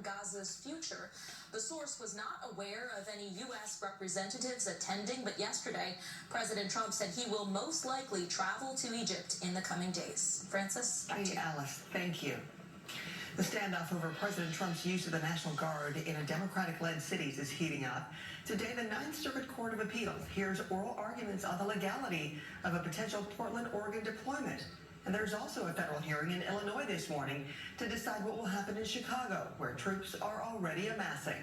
Gaza's future. The source was not aware of any U.S. representatives attending, but yesterday, President Trump said he will most likely travel to Egypt in the coming days. Francis, back to you. Alice, thank you. The standoff over President Trump's use of the National Guard in a Democratic-led cities is heating up. Today, the Ninth Circuit Court of Appeals hears oral arguments on the legality of a potential Portland, Oregon deployment. And there's also a federal hearing in Illinois this morning to decide what will happen in Chicago, where troops are already amassing.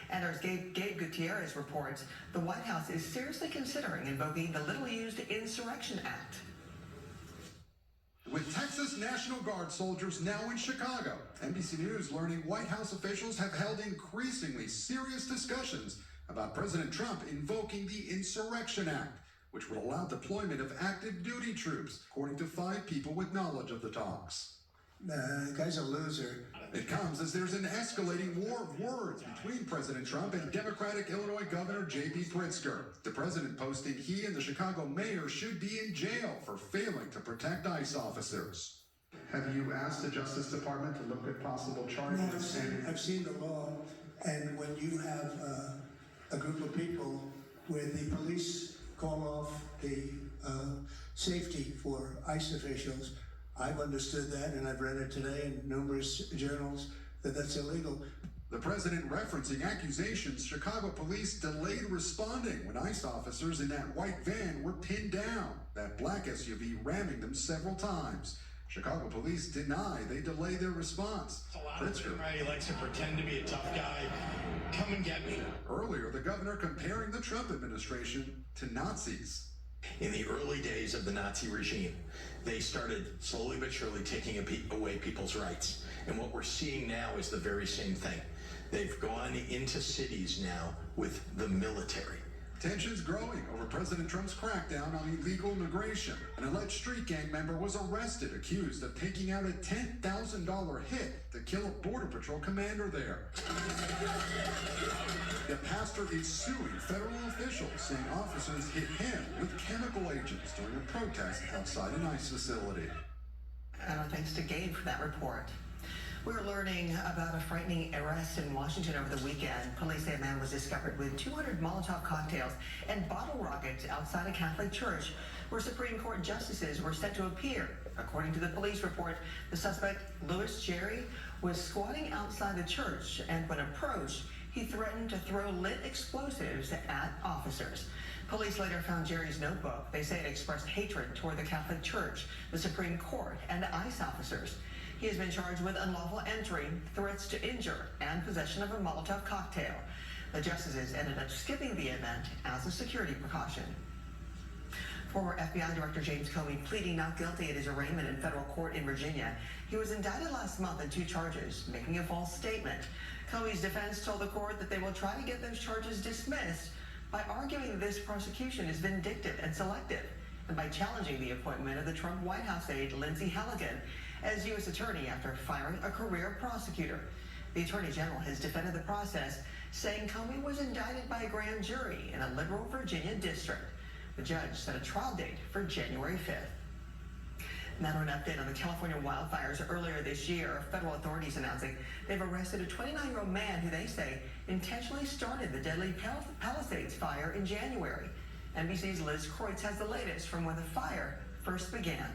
And as Gabe Gutierrez reports, the White House is seriously considering invoking the little-used Insurrection Act. With Texas National Guard soldiers now in Chicago, NBC News learning White House officials have held increasingly serious discussions about President Trump invoking the Insurrection Act, which would allow deployment of active duty troops, according to 5 people with knowledge of the talks. The guy's a loser. It comes as there's an escalating war of words between President Trump and Democratic Illinois Governor J.B. Pritzker. The president posting he and the Chicago mayor should be in jail for failing to protect ICE officers. Have you asked the Justice Department to look at possible charges? No, I've seen the law, and when you have a group of people where the police call off the safety for ICE officials, I've understood that, and I've read it today in numerous journals, that that's illegal. The president referencing accusations Chicago police delayed responding when ICE officers in that white van were pinned down, that black SUV ramming them several times. Chicago police deny they delayed their response. Pritzker likes to pretend to be a tough guy. Come and get me. Earlier, the governor comparing the Trump administration to Nazis. In the early days of the Nazi regime, they started slowly but surely taking away people's rights. And what we're seeing now is the very same thing. They've gone into cities now with the military. Tensions growing over President Trump's crackdown on illegal immigration. An alleged street gang member was arrested, accused of taking out a $10,000 hit to kill a Border Patrol commander there. The pastor is suing federal officials, saying officers hit him with chemical agents during a protest outside an ICE facility. And thanks to Gabe for that report. We're learning about a frightening arrest in Washington over the weekend. Police say a man was discovered with 200 Molotov cocktails and bottle rockets outside a Catholic church where Supreme Court justices were set to appear. According to the police report, the suspect, Louis Jerry, was squatting outside the church, and when approached, he threatened to throw lit explosives at officers. Police later found Jerry's notebook. They say it expressed hatred toward the Catholic Church, the Supreme Court, and ICE officers. He has been charged with unlawful entry, threats to injure, and possession of a Molotov cocktail. The justices ended up skipping the event as a security precaution. Former FBI Director James Comey pleading not guilty at his arraignment in federal court in Virginia. He was indicted last month on 2 charges, making a false statement. Comey's defense told the court that they will try to get those charges dismissed by arguing this prosecution is vindictive and selective, and by challenging the appointment of the Trump White House aide Lindsey Halligan as U.S. attorney after firing a career prosecutor. The Attorney General has defended the process, saying Comey was indicted by a grand jury in a liberal Virginia district. The judge set a trial date for January 5th. Now an update on the California wildfires earlier this year. Federal authorities announcing they've arrested a 29-year-old man who they say intentionally started the deadly Palisades fire in January. NBC's Liz Kreutz has the latest from when the fire first began.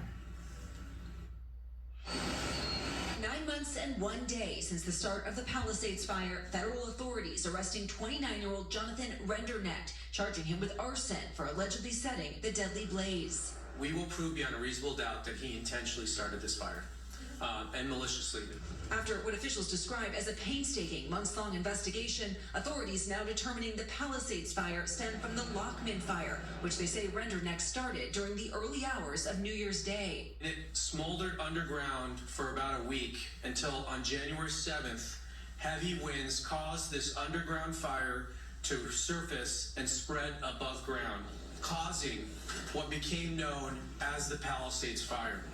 9 months and 1 day since the start of the Palisades fire, federal authorities arresting 29-year-old Jonathan Rendernecht, charging him with arson for allegedly setting the deadly blaze. We will prove beyond a reasonable doubt that he intentionally started this fire and maliciously. After what officials describe as a painstaking months-long investigation, authorities now determining the Palisades fire stemmed from the Lockman fire, which they say Rendernecht started during the early hours of New Year's Day. It smoldered underground for about a week until on January 7th, heavy winds caused this underground fire to surface and spread above ground, causing what became known as the Palisades fire.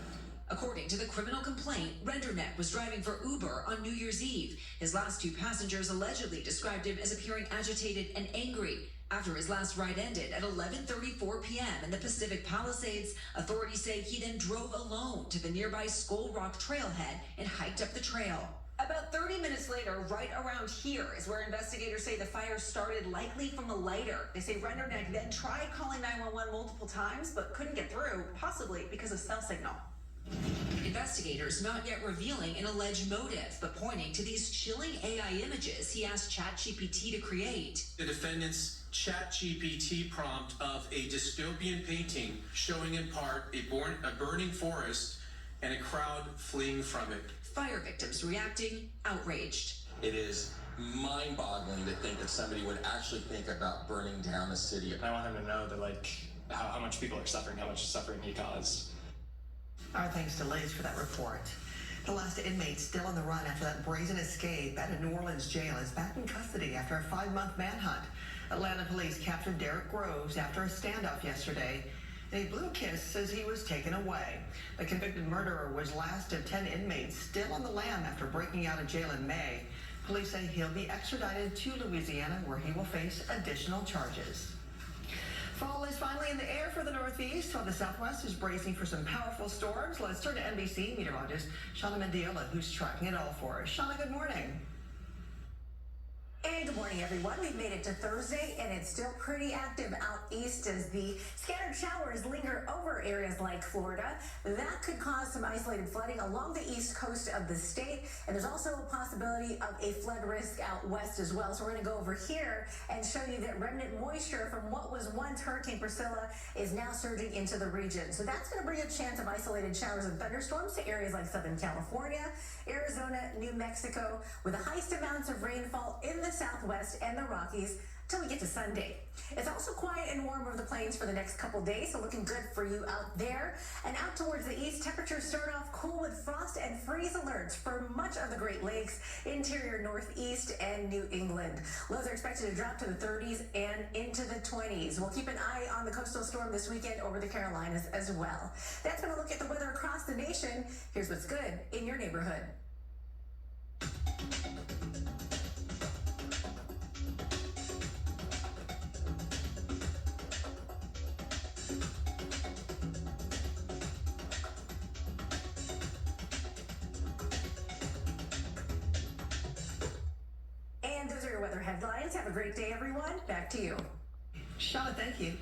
According to the criminal complaint, Rendernecht was driving for Uber on New Year's Eve. His last 2 passengers allegedly described him as appearing agitated and angry. After his last ride ended at 11:34 p.m. in the Pacific Palisades, authorities say he then drove alone to the nearby Skull Rock trailhead and hiked up the trail. About 30 minutes later, right around here is where investigators say the fire started, likely from a lighter. They say Renderneck then tried calling 911 multiple times, but couldn't get through, possibly because of cell signal. Investigators not yet revealing an alleged motive, but pointing to these chilling AI images he asked ChatGPT to create. The defendant's ChatGPT prompt of a dystopian painting showing in part a burning forest and a crowd fleeing from it. Fire victims reacting outraged. It is mind-boggling to think that somebody would actually think about burning down a city. I want him to know that, how much people are suffering, how much suffering he caused. Our thanks to Liz for that report. The last inmate still on the run after that brazen escape at a New Orleans jail is back in custody after a 5-month manhunt. Atlanta police captured Derek Groves after a standoff yesterday. A blue kiss says he was taken away. The convicted murderer was last of 10 inmates still on the lam after breaking out of jail in May. Police say he'll be extradited to Louisiana where he will face additional charges. Fall is finally in the air for the Northeast, while the Southwest is bracing for some powerful storms. Let's turn to NBC meteorologist Shauna Mendiola, who's tracking it all for us. Shauna, good morning. And good morning, everyone. We've made it to Thursday, and it's still pretty active out east as the scattered showers linger over areas like Florida. That could cause some isolated flooding along the east coast of the state, and there's also a possibility of a flood risk out west as well. So we're going to go over here and show you that remnant moisture from what was once Hurricane Priscilla is now surging into the region. So that's going to bring a chance of isolated showers and thunderstorms to areas like Southern California, Arizona, New Mexico, with the highest amounts of rainfall in the Southwest and the Rockies till we get to Sunday. It's also quiet and warm over the plains for the next couple days, so looking good for you out there. And out towards the east, temperatures start off cool with frost and freeze alerts for much of the Great Lakes, interior Northeast, and New England. Lows are expected to drop to the 30s and into the 20s. We'll keep an eye on the coastal storm this weekend over the Carolinas as well. That's going to look at the weather across the nation. Here's what's good in your neighborhood. And those are your weather headlines. Have a great day, everyone. Back to you. Shauna, thank you.